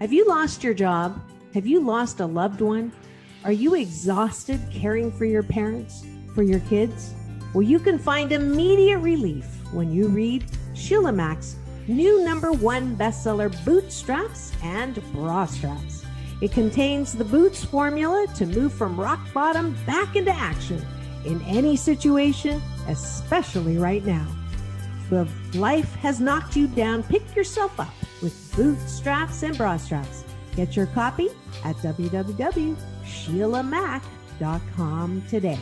Have you lost your job? Have you lost a loved one? Are you exhausted caring for your parents, for your kids? Well, you can find immediate relief when you read Sheila Mack's new #1 bestseller, Bootstraps and Bra Straps. It contains the Boots formula to move from rock bottom back into action in any situation, especially right now. If life has knocked you down, pick yourself up with Bootstraps and Bra Straps. Get your copy at www.sheilamack.com today.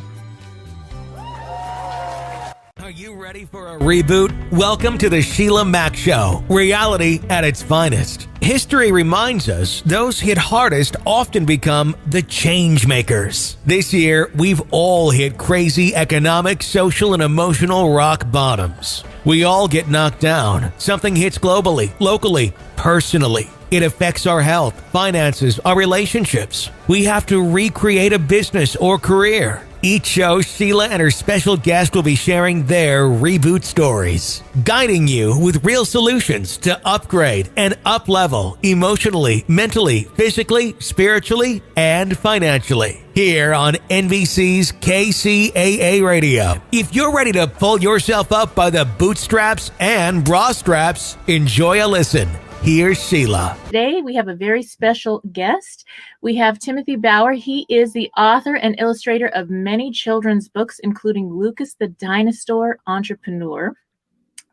Are you ready for a reboot? Welcome to the Sheila Mack Show, reality at its finest. History reminds us those hit hardest often become the change makers. This year, we've all hit crazy economic, social, and emotional rock bottoms. We all get knocked down. Something hits globally, locally, personally. It affects our health, finances, our relationships. We have to recreate a business or career. Each show, Sheila and her special guest will be sharing their reboot stories, guiding you with real solutions to upgrade and up-level emotionally, mentally, physically, spiritually, and financially. Here on NBC's KCAA Radio. If you're ready to pull yourself up by the bootstraps and bra straps, enjoy a listen. Here's Sheila. Today, we have a very special guest. We have Timmy Bauer. He is the author and illustrator of many children's books, including Lucas the Dinosaur Entrepreneur,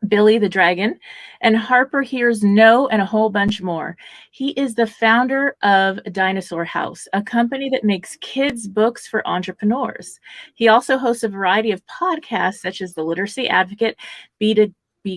Billy the Dragon, and Harper Hears No, and a whole bunch more. He is the founder of Dinosaur House, a company that makes kids' books for entrepreneurs. He also hosts a variety of podcasts such as The Literacy Advocate, B2B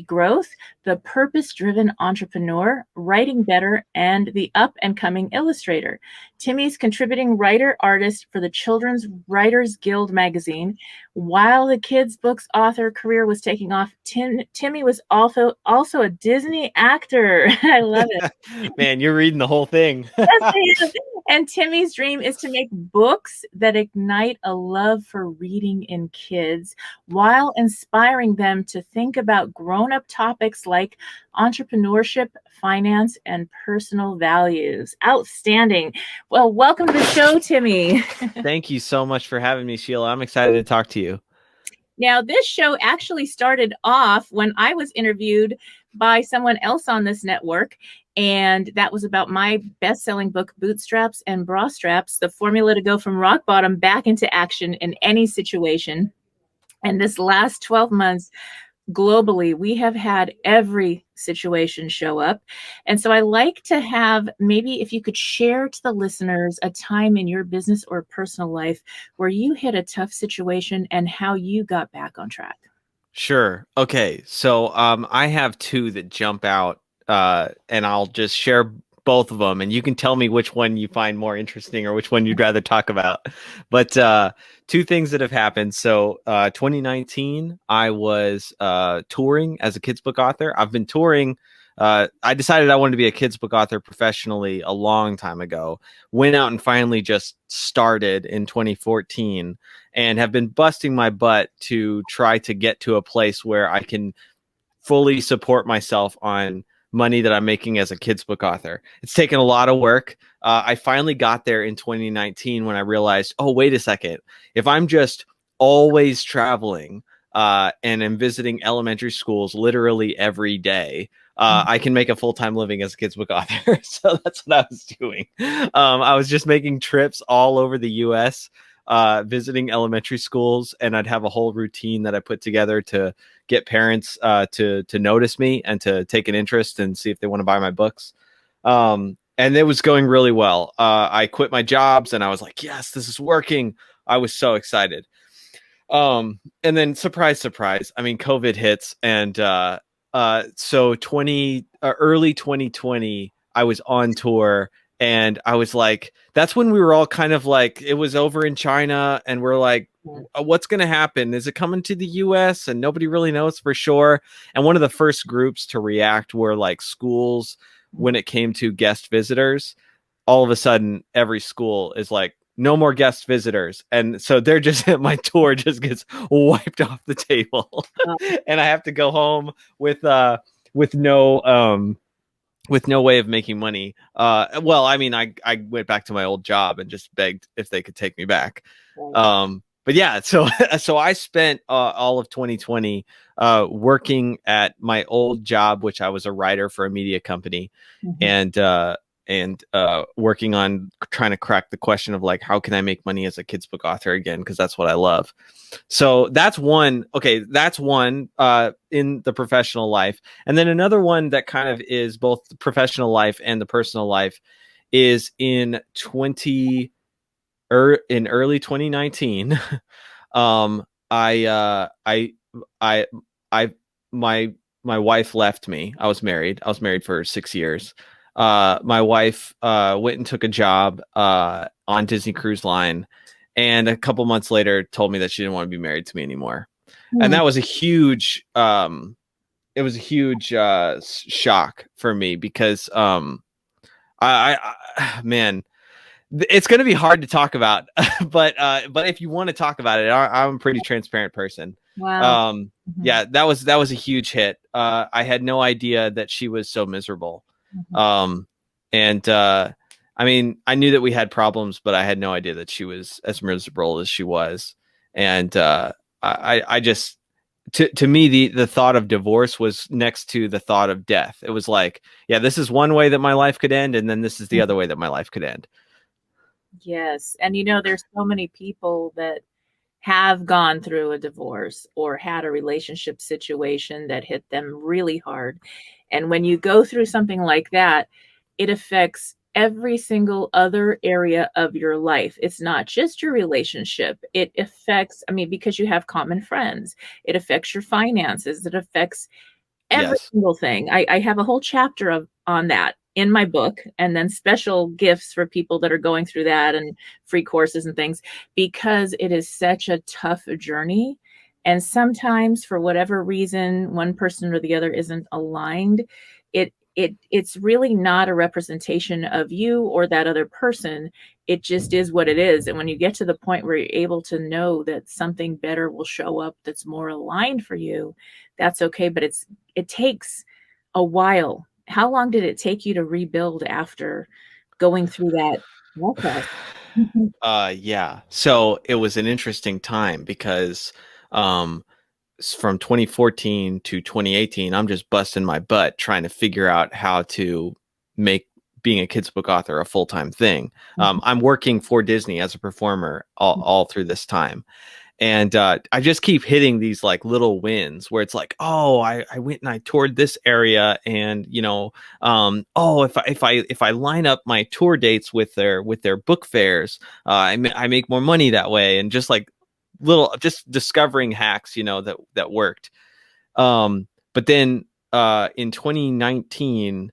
Growth, The Purpose-Driven Entrepreneur, Writing Better, and the Up-and-Coming Illustrator. Timmy's contributing writer-artist for the Children's Writers Guild magazine. While the kids' books author career was taking off, Timmy was also a Disney actor. I love it. Man, you're reading the whole thing. Yes, and Timmy's dream is to make books that ignite a love for reading in kids while inspiring them to think about grown-up topics like entrepreneurship, finance, and personal values. Outstanding. Well, welcome to the show, Timmy. Thank you so much for having me, Sheila. I'm excited to talk to you. Now, this show actually started off when I was interviewed by someone else on this network, and that was about my best-selling book, Bootstraps and Bra Straps, the formula to go from rock bottom back into action in any situation. And this last 12 months, globally, we have had every situation show up. And so I like to have, maybe if you could share to the listeners a time in your business or personal life where you hit a tough situation and how you got back on track. Sure. Okay. So I have two that jump out, and I'll just share both of them, and you can tell me which one you find more interesting or which one you'd rather talk about. But two things that have happened. So 2019, I was touring as a kids book author. I've been touring. I decided I wanted to be a kids book author professionally a long time ago. Went out and finally just started in 2014 and have been busting my butt to try to get to a place where I can fully support myself on money that I'm making as a kids book author. It's taken a lot of work. I finally got there in 2019 when I realized, oh, wait a second. If I'm just always traveling and am visiting elementary schools literally every day, I can make a full-time living as a kids book author. So that's what I was doing. I was just making trips all over the US, visiting elementary schools, and I'd have a whole routine that I put together to get parents to notice me and to take an interest and see if they want to buy my books. And it was going really well. I quit my jobs and I was like, yes, this is working. I was so excited. And then surprise, surprise. I mean, COVID hits, and so early 2020, I was on tour. And I was like, that's when we were all kind of like, it was over in China, and we're like, what's going to happen? Is it coming to the US? And nobody really knows for sure. And one of the first groups to react were like schools when it came to guest visitors. All of a sudden, every school is like, no more guest visitors. And so they're just, my tour just gets wiped off the table. And I have to go home with no with no way of making money. Well, I mean, I went back to my old job and just begged if they could take me back. But yeah, so so I spent all of 2020 working at my old job, which I was a writer for a media company, and working on trying to crack the question of like, how can I make money as a kids book author again? Because that's what I love. So that's one. Okay, that's one in the professional life, and then another one that kind of is both the professional life and the personal life is in early 2019. My wife left me. I was married for 6 years. My wife went and took a job on Disney Cruise Line, and a couple months later told me that she didn't want to be married to me anymore. And that was a huge shock for me, because man, it's going to be hard to talk about, but if you want to talk about it, I'm a pretty transparent person. Wow. Yeah, that was a huge hit. I had no idea that she was so miserable. I mean, I knew that we had problems, but I had no idea that she was as miserable as she was. And I just, to me, the thought of divorce was next to the thought of death. It was like, yeah, this is one way that my life could end, and then this is the other way that my life could end. Yes. And there's so many people that have gone through a divorce or had a relationship situation that hit them really hard. And when you go through something like that, it affects every single other area of your life. It's not just your relationship. It affects, because you have common friends, it affects your finances. It affects every single thing. I have a whole chapter on that in my book, and then special gifts for people that are going through that, and free courses and things, because it is such a tough journey. And sometimes, for whatever reason, one person or the other isn't aligned. It's really not a representation of you or that other person. It just is what it is. And when you get to the point where you're able to know that something better will show up that's more aligned for you, that's okay. But it takes a while. How long did it take you to rebuild after going through that process? Yeah. So it was an interesting time, because from 2014 to 2018, I'm just busting my butt trying to figure out how to make being a kids book author a full-time thing. I'm working for Disney as a performer all through this time. And I just keep hitting these like little wins where it's like, oh, I went and I toured this area, and oh, if I line up my tour dates with their book fairs, I make more money that way, and just like just discovering hacks, that worked. But then in 2019,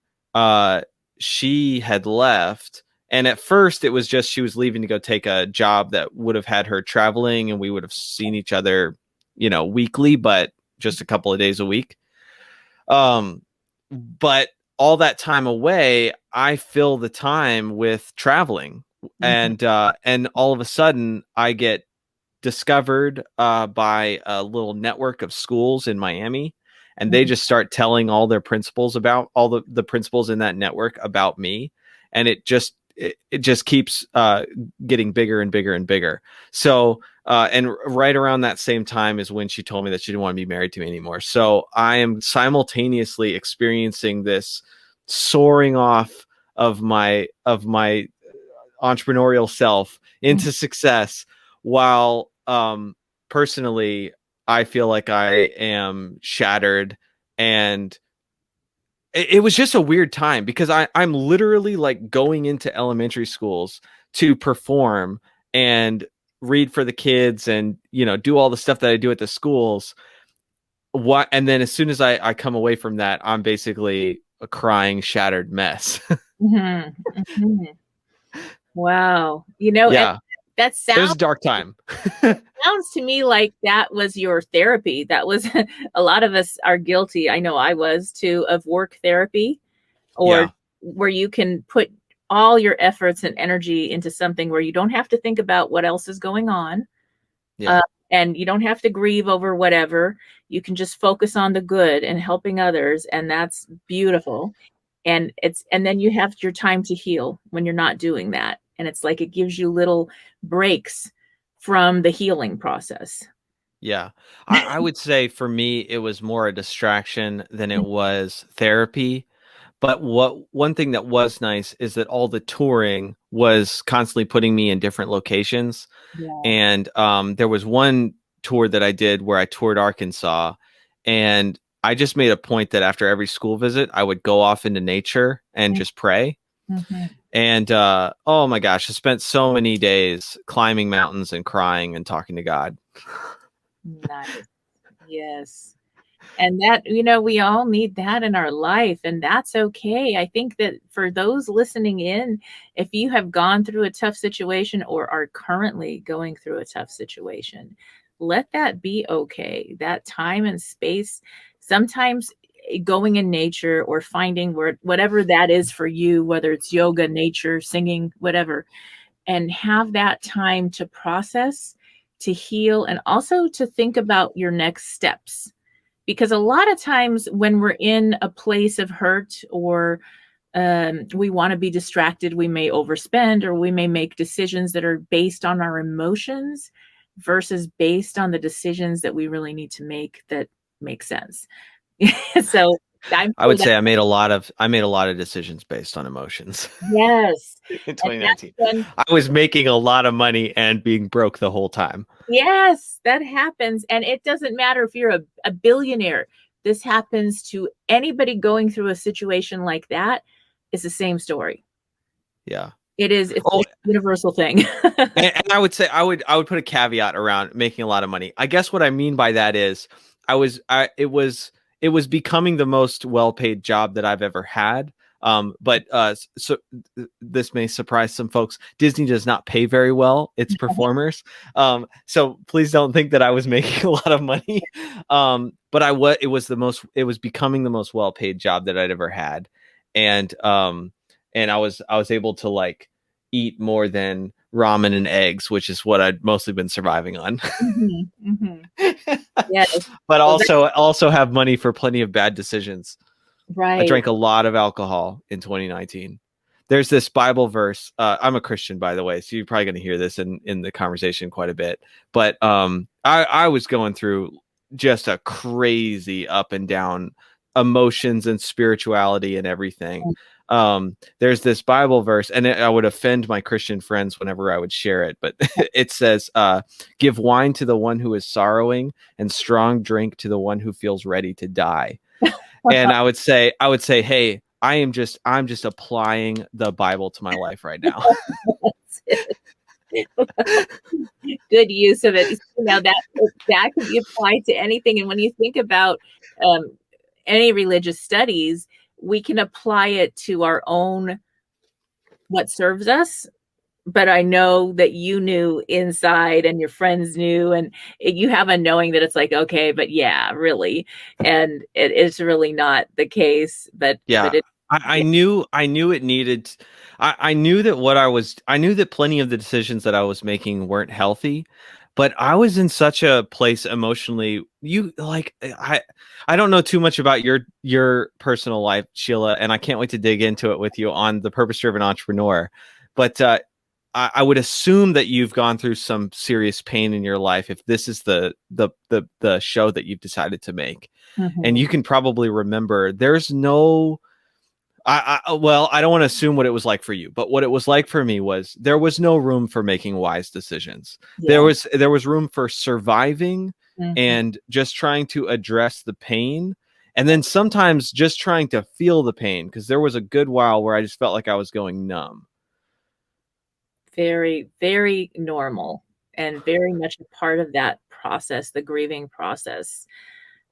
she had left. And at first it was just she was leaving to go take a job that would have had her traveling, and we would have seen each other, weekly, but just a couple of days a week. But all that time away, I fill the time with traveling. And all of a sudden I get discovered by a little network of schools in Miami. And they just start telling all their principals about all the principals in that network about me. And it just keeps getting bigger and bigger and bigger. So, and right around that same time is when she told me that she didn't want to be married to me anymore. So I am simultaneously experiencing this soaring off of my entrepreneurial self into success, while personally I feel like I am shattered. And it was just a weird time, because I'm literally like going into elementary schools to perform and read for the kids and, do all the stuff that I do at the schools. And then as soon as I come away from that, I'm basically a crying, shattered mess. Wow. Yeah. That It was a dark time. sounds to me like that was your therapy. That was a lot of us are guilty. I know I was too, of work therapy, or where you can put all your efforts and energy into something where you don't have to think about what else is going on. And you don't have to grieve over whatever. You can just focus on the good and helping others. And that's beautiful. And then you have your time to heal when you're not doing that. And it's like, it gives you little breaks from the healing process. Yeah. I would say for me, it was more a distraction than it was therapy. But one thing that was nice is that all the touring was constantly putting me in different locations. Yeah. And there was one tour that I did where I toured Arkansas, and I just made a point that after every school visit, I would go off into nature and just pray. Mm-hmm. And oh my gosh, I spent so many days climbing mountains and crying and talking to God. Nice. Yes. And that, we all need that in our life, and that's okay. I think that for those listening in, if you have gone through a tough situation or are currently going through a tough situation, let that be okay. That time and space, sometimes going in nature or finding whatever that is for you, whether it's yoga, nature, singing, whatever, and have that time to process, to heal, and also to think about your next steps. Because a lot of times when we're in a place of hurt or we want to be distracted, we may overspend, or we may make decisions that are based on our emotions versus based on the decisions that we really need to make that make sense. So I would say I made a lot of decisions based on emotions. Yes. In 2019, I was making a lot of money and being broke the whole time. Yes, that happens. And it doesn't matter if you're a billionaire. This happens to anybody going through a situation like that. It's the same story. Yeah. It's a universal thing. and I would say I would put a caveat around making a lot of money. I guess what I mean by that is it was becoming the most well-paid job that I've ever had. But so this may surprise some folks. Disney does not pay very well its performers. So please don't think that I was making a lot of money. But it was becoming the most well-paid job that I'd ever had. And I was able to like eat more than ramen and eggs, which is what I'd mostly been surviving on. Mm-hmm, mm-hmm. Yes. But also have money for plenty of bad decisions. Right. I drank a lot of alcohol in 2019. There's this Bible verse. I'm a Christian, by the way, so you're probably going to hear this in the conversation quite a bit. But I was going through just a crazy up and down emotions and spirituality and everything. There's this Bible verse, and I would offend my Christian friends whenever I would share it, but it says, give wine to the one who is sorrowing and strong drink to the one who feels ready to die. And I would say, hey, I'm just applying the Bible to my life right now. Good use of it. That could be applied to anything. And when you think about any religious studies, we can apply it to our own, what serves us. But I know that you knew inside and your friends knew, and you have a knowing that it's like, okay, but yeah, really. And it's really not the case. But yeah, I knew it needed. I knew that plenty of the decisions that I was making weren't healthy, but I was in such a place emotionally. I don't know too much about your personal life, Sheila, and I can't wait to dig into it with you on the Purpose-Driven Entrepreneur. But I would assume that you've gone through some serious pain in your life if this is the show that you've decided to make. Mm-hmm. And you can probably remember there's no, I don't want to assume what it was like for you, but what it was like for me was there was no room for making wise decisions. Yeah. There was room for surviving and just trying to address the pain. And then sometimes just trying to feel the pain, because there was a good while where I just felt like I was going numb. Very, very normal and very much a part of that process, the grieving process,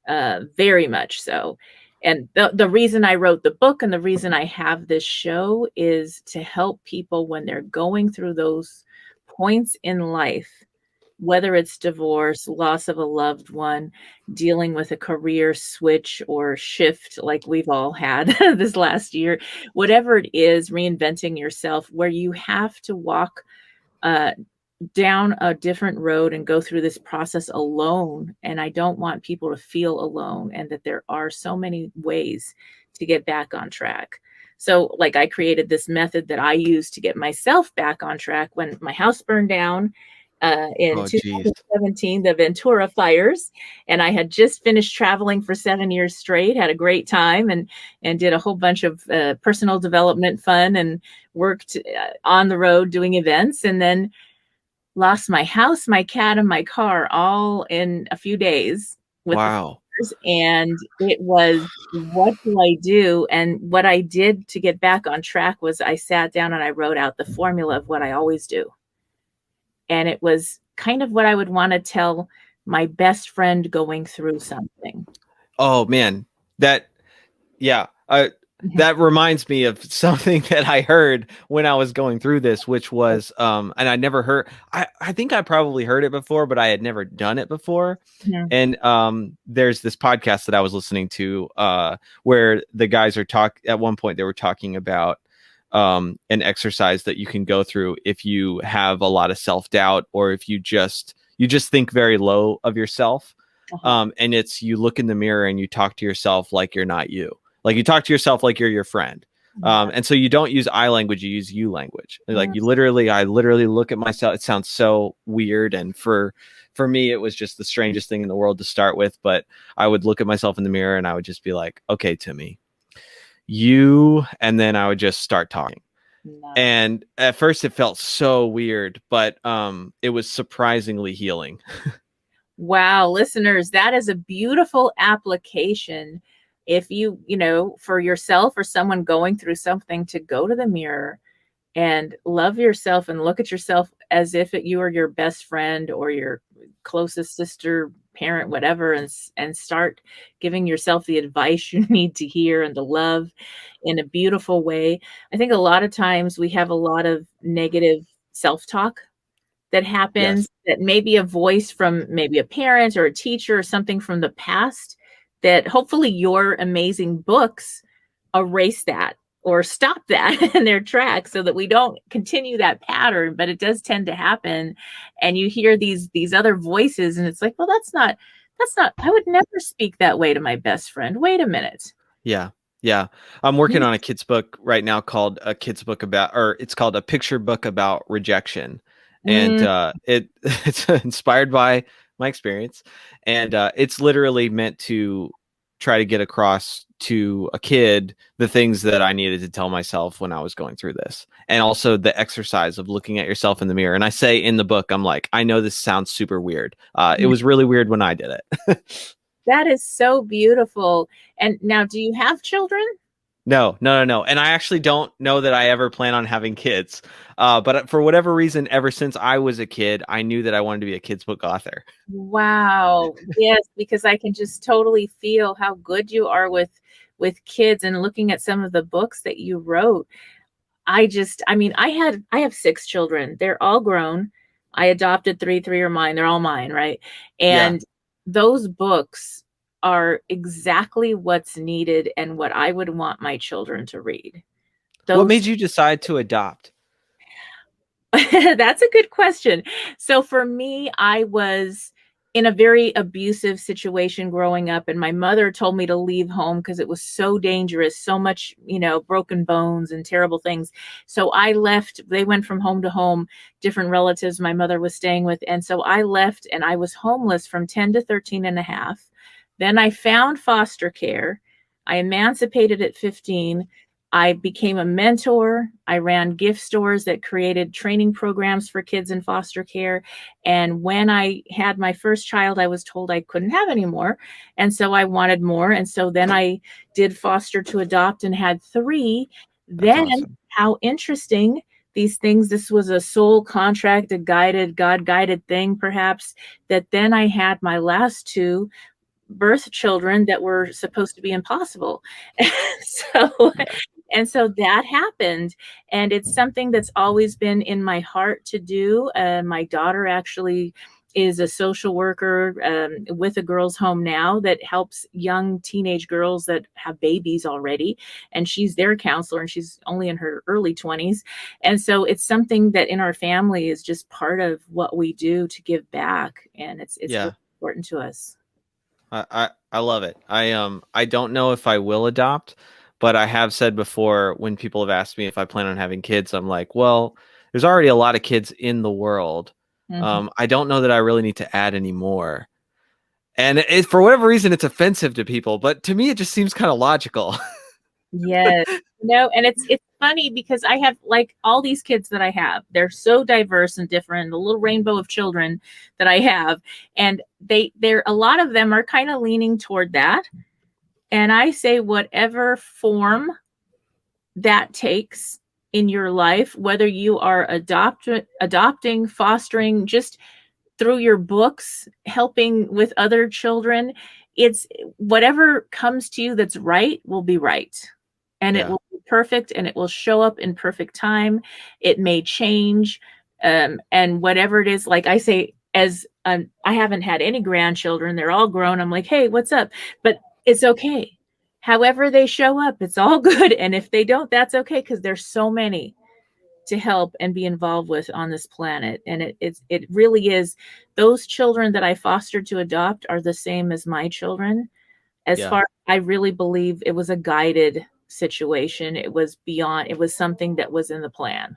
very much so. And the reason I wrote the book and the reason I have this show is to help people when they're going through those points in life, whether it's divorce, loss of a loved one, dealing with a career switch or shift like we've all had this last year, whatever it is, reinventing yourself, where you have to walk down a different road and go through this process alone. And I don't want people to feel alone, and that there are so many ways to get back on track. So like I created this method that I used to get myself back on track when my house burned down in Oh, geez. 2017, the Ventura fires. And I had just finished traveling for 7 years straight, had a great time, and did a whole bunch of personal development fun and worked on the road doing events, and then lost my house, my cat, and my car all in a few days with the Wow. fires. And it was, what do I do? And what I did to get back on track was I sat down and I wrote out the formula of what I always do. And it was kind of what I would want to tell my best friend going through something. Oh man, that reminds me of something that I heard when I was going through this, which was and I never heard. I think I probably heard it before, but I had never done it before. Mhm. And there's this podcast that I was listening to where the guys are at one point they were talking about an exercise that you can go through if you have a lot of self-doubt, or if you just think very low of yourself. And it's, you look in the mirror and you talk to yourself like you're not you. Like you talk to yourself like you're your friend. And so you don't use I language, you use you language. Like I literally look at myself. It sounds so weird. And for me, it was just the strangest thing in the world to start with. But I would look at myself in the mirror and I would just be like, okay, Timmy, and then I would just start talking. No. And at first it felt so weird, but it was surprisingly healing. Wow, listeners, that is a beautiful application. If you for yourself or someone going through something, to go to the mirror and love yourself and look at yourself as if you are your best friend or your closest sister, parent, whatever, and start giving yourself the advice you need to hear and to love in a beautiful way. I think a lot of times we have a lot of negative self-talk that happens, that may be a voice from maybe a parent or a teacher or something from the past, that hopefully your amazing books erase that or stop that in their tracks so that we don't continue that pattern. But it does tend to happen. And you hear these other voices and it's like, well, that's not, I would never speak that way to my best friend. Wait a minute. Yeah. Yeah. I'm working on a kid's book right now called it's called A Picture Book About Rejection. And it's inspired by my experience. And it's literally meant to try to get across to a kid the things that I needed to tell myself when I was going through this. And also the exercise of looking at yourself in the mirror. And I say in the book, I'm like, I know this sounds super weird. It was really weird when I did it. That is so beautiful. And now, do you have children? No. And I actually don't know that I ever plan on having kids. But for whatever reason, ever since I was a kid, I knew that I wanted to be a kid's book author. Wow. Yes, because I can just totally feel how good you are with kids, and looking at some of the books that you wrote. I have 6 children. They're all grown. I adopted 3 are mine. They're all mine, right? And those books are exactly what's needed and what I would want my children to read. What made you decide to adopt? That's a good question. So for me, I was in a very abusive situation growing up, and my mother told me to leave home because it was so dangerous, so much, broken bones and terrible things. So I left. They went from home to home, different relatives my mother was staying with. And so I left, and I was homeless from 10 to 13 and a half. Then I found foster care. I emancipated at 15. I became a mentor. I ran gift stores that created training programs for kids in foster care. And when I had my first child, I was told I couldn't have any more. And so I wanted more. And so then I did foster to adopt and had 3. Then, awesome. How interesting these things, this was a soul contract, a guided, God-guided thing, perhaps, that then I had my last 2 birth children that were supposed to be impossible. And so that happened. And it's something that's always been in my heart to do. My daughter actually is a social worker with a girls' home now that helps young teenage girls that have babies already. And she's their counselor, and she's only in her early 20s. And so it's something that in our family is just part of what we do to give back. And it's really important to us. I love it. I don't know if I will adopt, But I have said before, when people have asked me if I plan on having kids, I'm like, well, there's already a lot of kids in the world. I don't know that I really need to add any more. And for whatever reason, it's offensive to people. But to me, it just seems kind of logical. Yes. And it's funny because I have like all these kids that I have. They're so diverse and different, the little rainbow of children that I have. And they're a lot of them are kind of leaning toward that. And I say whatever form that takes in your life, whether you are adopting, fostering, just through your books, helping with other children, it's whatever comes to you that's right will be right. And it will be perfect, and it will show up in perfect time. It may change. And whatever it is, like I say, I haven't had any grandchildren. They're all grown. I'm like, hey, what's up? But it's okay. However they show up, it's all good. And if they don't, that's okay, because there's so many to help and be involved with on this planet. And it really is. Those children that I fostered to adopt are the same as my children. I really believe it was a guided situation. It was something that was in the plan.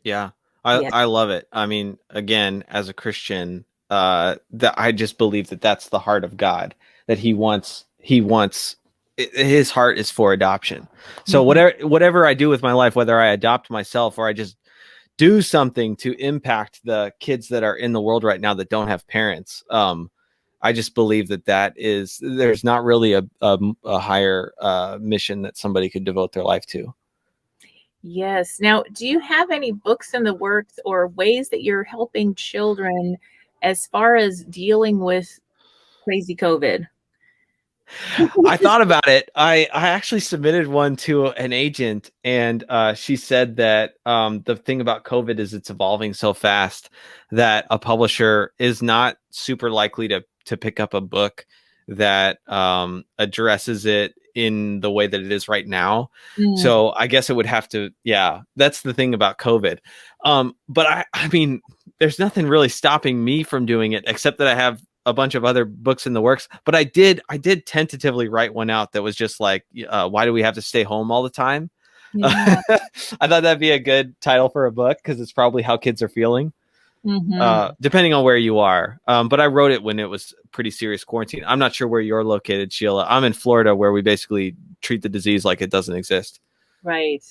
Yeah. I love it. I mean, again, as a Christian, that I just believe that that's the heart of God, that he wants his heart is for adoption. So whatever I do with my life, whether I adopt myself or I just do something to impact the kids that are in the world right now that don't have parents, I just believe that there's not really a higher mission that somebody could devote their life to. Yes. Now, do you have any books in the works or ways that you're helping children as far as dealing with crazy COVID? I thought about it. I actually submitted one to an agent, and she said that the thing about COVID is it's evolving so fast that a publisher is not super likely to pick up a book that addresses it in the way that it is right now. So I guess it would have to, that's the thing about COVID. But I mean, there's nothing really stopping me from doing it, except that I have a bunch of other books in the works. But I did tentatively write one out that was just like, why do we have to stay home all the time? Yeah. I thought that'd be a good title for a book, because it's probably how kids are feeling. Depending on where you are. But I wrote it when it was pretty serious quarantine. I'm not sure where you're located, Sheila. I'm in Florida, where we basically treat the disease like it doesn't exist. Right.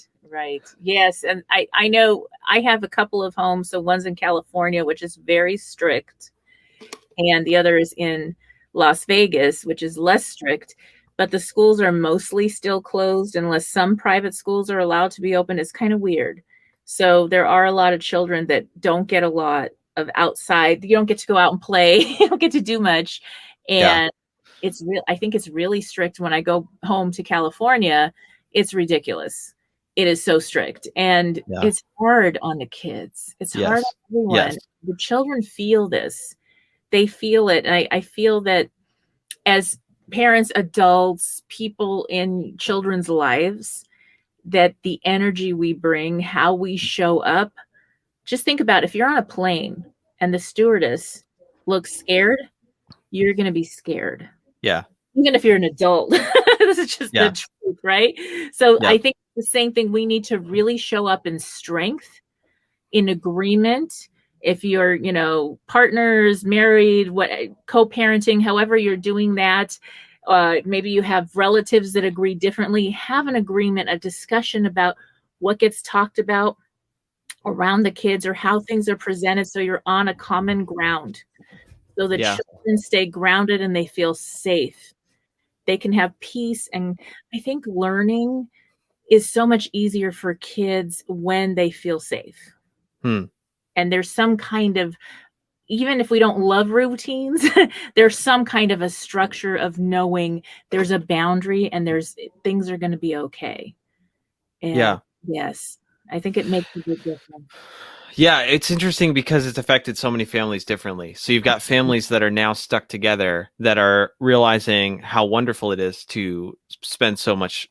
Yes. And I know I have a couple of homes. So one's in California, which is very strict, and the other is in Las Vegas, which is less strict. But the schools are mostly still closed unless some private schools are allowed to be open. It's kind of weird. So there are a lot of children that don't get a lot of outside. You don't get to go out and play. You don't get to do much. And it's real. I think it's really strict. When I go home to California, it's ridiculous. It is so strict. And it's hard on the kids. It's hard on everyone. Yes. The children feel this. They feel it. And I feel that as parents, adults, people in children's lives, that the energy we bring, how we show up, just think about if you're on a plane and the stewardess looks scared, you're going to be scared. Yeah. Even if you're an adult. This is just the truth, right? So I think the same thing. We need to really show up in strength, in agreement. If you're, partners, married, co-parenting, however you're doing that, maybe you have relatives that agree differently, have an agreement, a discussion about what gets talked about around the kids or how things are presented, so you're on a common ground, so the children stay grounded and they feel safe. They can have peace. And I think learning is so much easier for kids when they feel safe. And there's some kind of, even if we don't love routines, there's some kind of a structure of knowing there's a boundary and things are going to be okay. And yes, I think it makes a big difference. Yeah, it's interesting because it's affected so many families differently. So you've got families that are now stuck together that are realizing how wonderful it is to spend so much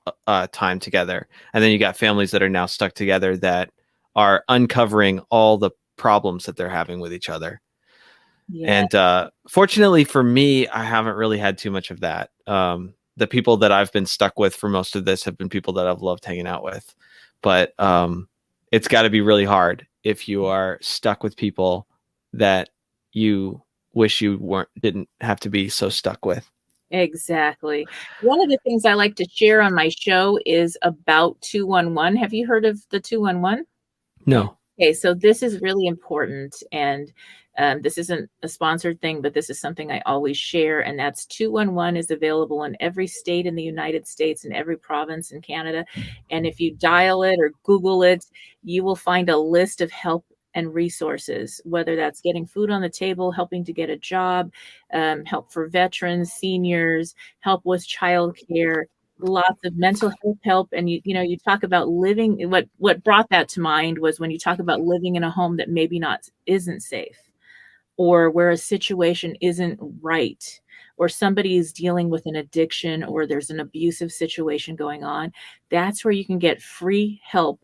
time together. And then you got families that are now stuck together that are uncovering all the problems that they're having with each other. And fortunately for me, I haven't really had too much of that. the people that I've been stuck with for most of this have been people that I've loved hanging out with. But it's got to be really hard if you are stuck with people that you wish you didn't have to be so stuck with. Exactly. One of the things I like to share on my show is about 211. Have you heard of the 211? No. Okay, so this is really important, and this isn't a sponsored thing, but this is something I always share, and that's 211 is available in every state in the United States and every province in Canada. And if you dial it or Google it, you will find a list of help and resources, whether that's getting food on the table, helping to get a job, help for veterans, seniors, help with childcare, lots of mental health help. And you talk about living. What brought that to mind was when you talk about living in a home that maybe isn't safe, or where a situation isn't right, or somebody is dealing with an addiction, or there's an abusive situation going on. That's where you can get free help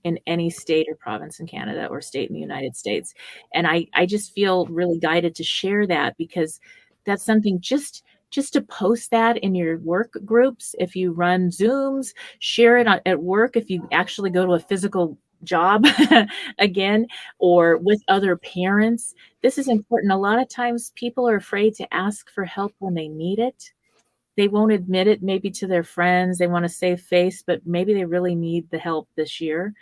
in any state or province in Canada or state in the United States. And I just feel really guided to share that, because that's something just to post that in your work groups. If you run Zooms, share it at work. If you actually go to a physical job again, or with other parents, this is important. A lot of times people are afraid to ask for help when they need it. They won't admit it maybe to their friends. They want to save face, but maybe they really need the help this year.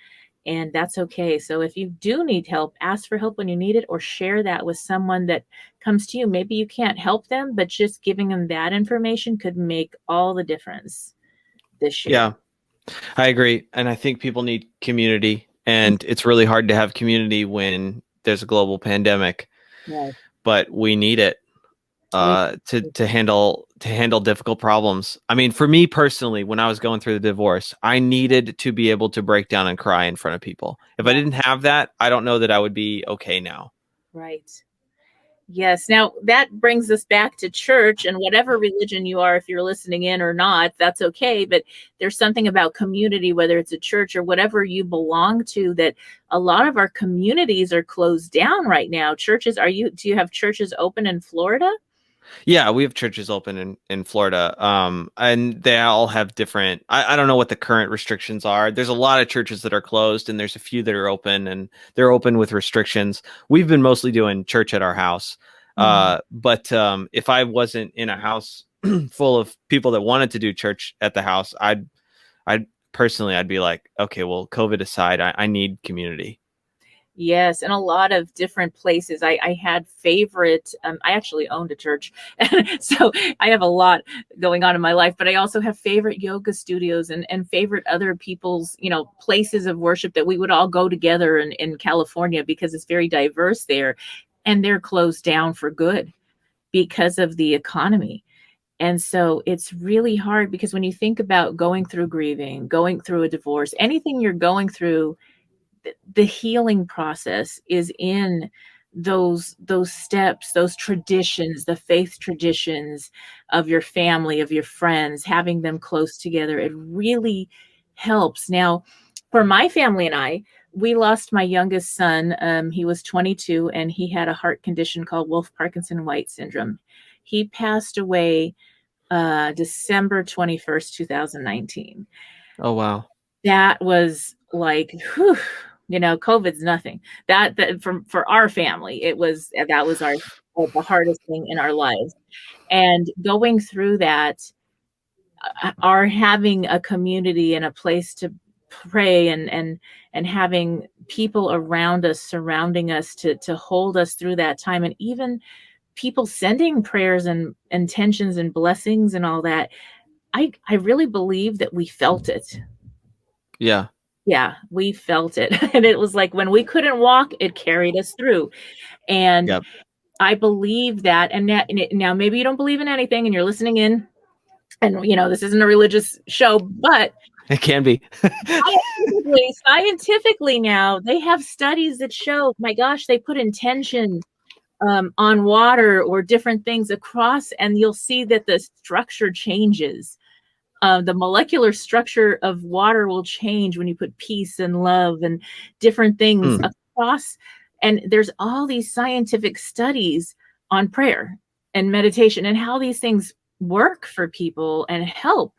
And that's okay. So if you do need help, ask for help when you need it, or share that with someone that comes to you. Maybe you can't help them, but just giving them that information could make all the difference this year. Yeah, I agree. And I think people need community, and it's really hard to have community when there's a global pandemic, but we need it to handle difficult problems. I mean, for me personally, when I was going through the divorce, I needed to be able to break down and cry in front of people. If I didn't have that, I don't know that I would be okay now. Right. Yes. Now that brings us back to church, and whatever religion you are, if you're listening in or not, that's okay. But there's something about community, whether it's a church or whatever you belong to, that a lot of our communities are closed down right now. Churches, do you have churches open in Florida? Yeah, we have churches open in Florida, and they all have different. I don't know what the current restrictions are. There's a lot of churches that are closed, and there's a few that are open, and they're open with restrictions. We've been mostly doing church at our house, but if I wasn't in a house full of people that wanted to do church at the house, I'd personally, I'd be like, okay, well, COVID aside, I need community. Yes, in a lot of different places. I had favorite, I actually owned a church. So I have a lot going on in my life, but I also have favorite yoga studios and favorite other people's, places of worship that we would all go together in California, because it's very diverse there, and they're closed down for good because of the economy. And so it's really hard, because when you think about going through grieving, going through a divorce, anything you're going through, the healing process is in those steps, those traditions, the faith traditions of your family, of your friends, having them close together. It really helps. Now, for my family and I, we lost my youngest son. He was 22, and he had a heart condition called Wolff-Parkinson-White syndrome. He passed away December 21st, 2019. Oh, wow. That was like, whew, COVID's nothing. That for our family, that was the hardest thing in our lives. And going through that, our having a community and a place to pray, and having people around us, surrounding us to hold us through that time, and even people sending prayers and intentions and blessings and all that, I really believe that we felt it. Yeah. Yeah, we felt it. And it was like when we couldn't walk, it carried us through. And Yep. I believe that. And now maybe you don't believe in anything and you're listening in, and this isn't a religious show, but it can be. scientifically now, they have studies that show, my gosh, they put intention on water or different things across, and you'll see that the structure changes. The molecular structure of water will change when you put peace and love and different things across. And there's all these scientific studies on prayer and meditation and how these things work for people and help.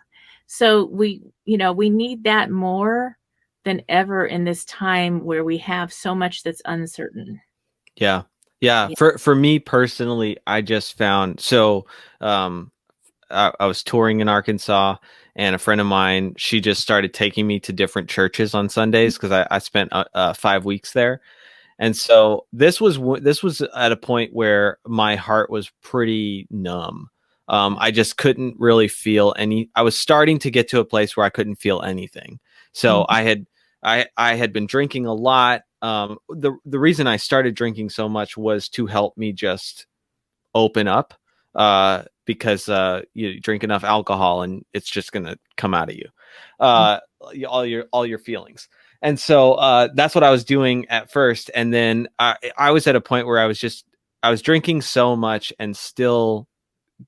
So we need that more than ever in this time where we have so much that's uncertain. Yeah. For me personally, I just found, I was touring in Arkansas, and a friend of mine, she just started taking me to different churches on Sundays because I spent 5 weeks there. And so this was at a point where my heart was pretty numb. I just couldn't really feel I was starting to get to a place where I couldn't feel anything. So I had been drinking a lot. The reason I started drinking so much was to help me just open up, because you drink enough alcohol and it's just going to come out of you, all your feelings. And so that's what I was doing at first. And then I was at a point where I was drinking so much and still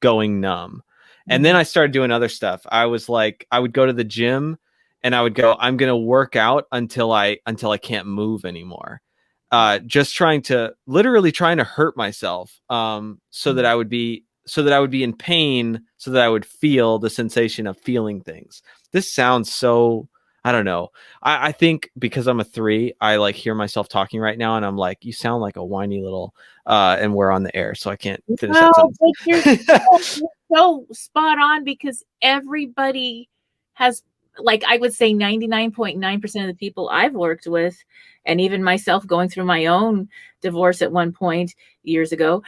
going numb. And then I started doing other stuff. I was like, I would go to the gym and I would go, I'm going to work out until I can't move anymore. Just literally trying to hurt myself, so that I would be in pain, so that I would feel the sensation of feeling things. This sounds so, I don't know. I think because I'm a 3, I like hear myself talking right now and I'm like, you sound like a whiny little, and we're on the air, so I can't finish that sentence. You're so spot on, because everybody has, like, I would say 99.9% of the people I've worked with, and even myself going through my own divorce at one point years ago.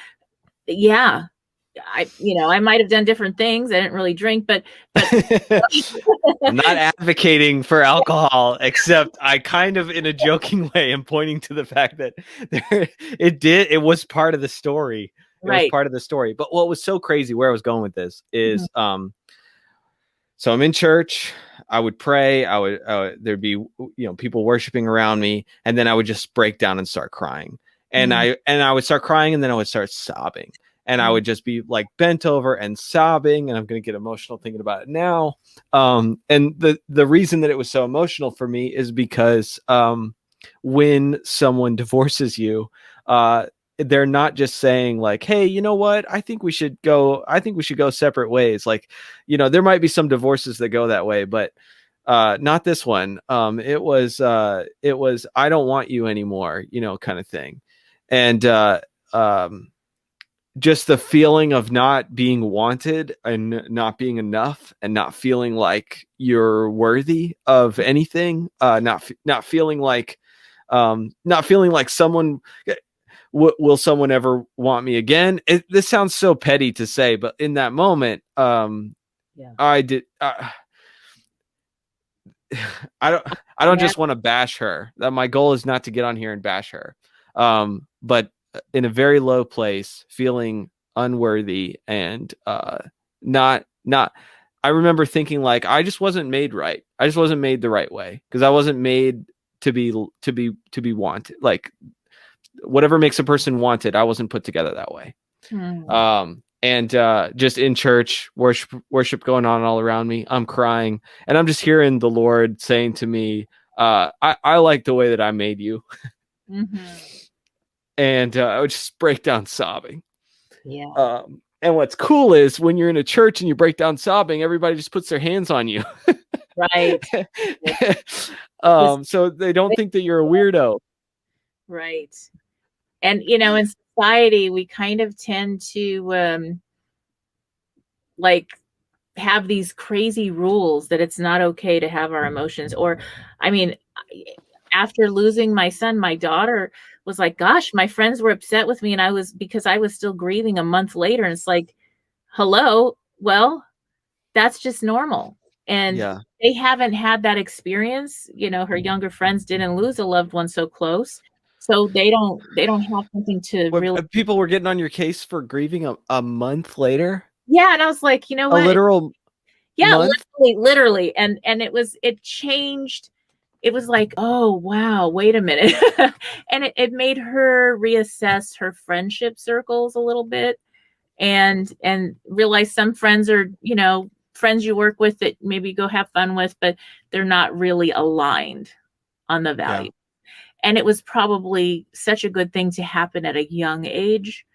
Yeah. I might have done different things. I didn't really drink, but I'm not advocating for alcohol, except I kind of, in a joking way, am pointing to the fact that it was part of the story. It was part of the story. But what was so crazy, where I was going with this is, so I'm in church, I would pray, there'd be, people worshiping around me, and then I would just break down and start crying. And I would start crying, and then I would start sobbing. And I would just be like bent over and sobbing, and I'm going to get emotional thinking about it now. And the reason that it was so emotional for me is because when someone divorces you, they're not just saying like, hey, you know what? I think we should go separate ways. Like, there might be some divorces that go that way, but not this one. It was, I don't want you anymore, kind of thing. And just the feeling of not being wanted and not being enough, and not feeling like you're worthy of anything. Not feeling like someone, will someone ever want me again? This sounds so petty to say, but in that moment, I did. I don't just want to bash her. That my goal is not to get on here and bash her. But in a very low place, feeling unworthy, and not. I remember thinking like, I just wasn't made right. I just wasn't made the right way, because I wasn't made to be wanted. Like, whatever makes a person wanted, I wasn't put together that way. And just in church, worship going on all around me, I'm crying, and I'm just hearing the Lord saying to me, I like the way that I made you. And I would just break down sobbing. Yeah. And what's cool is when you're in a church and you break down sobbing, everybody just puts their hands on you. Right. So they don't think that you're a weirdo. Right. And, in society, we kind of tend to like have these crazy rules that it's not okay to have our emotions. Or, I mean, after losing my son, my daughter was like, gosh, my friends were upset with me, and because I was still grieving a month later. And it's like, hello, well, that's just normal. And they haven't had that experience. Her younger friends didn't lose a loved one so close. So they don't have something to really. People were getting on your case for grieving a month later. Yeah. And I was like, what? A literal month? Literally. And it changed. It was like, oh, wow, wait a minute. And it made her reassess her friendship circles a little bit, and realize some friends are, friends you work with that maybe go have fun with, but they're not really aligned on the value. And it was probably such a good thing to happen at a young age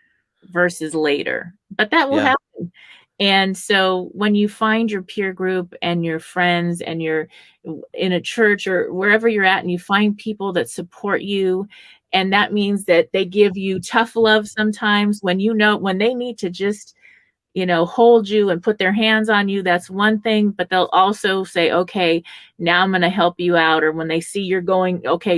versus later. But that will happen. And so when you find your peer group and your friends and you're in a church or wherever you're at, and you find people that support you, and that means that they give you tough love sometimes when when they need to just, hold you and put their hands on you, that's one thing, but they'll also say, okay, now I'm going to help you out. Or when they see you're going, okay,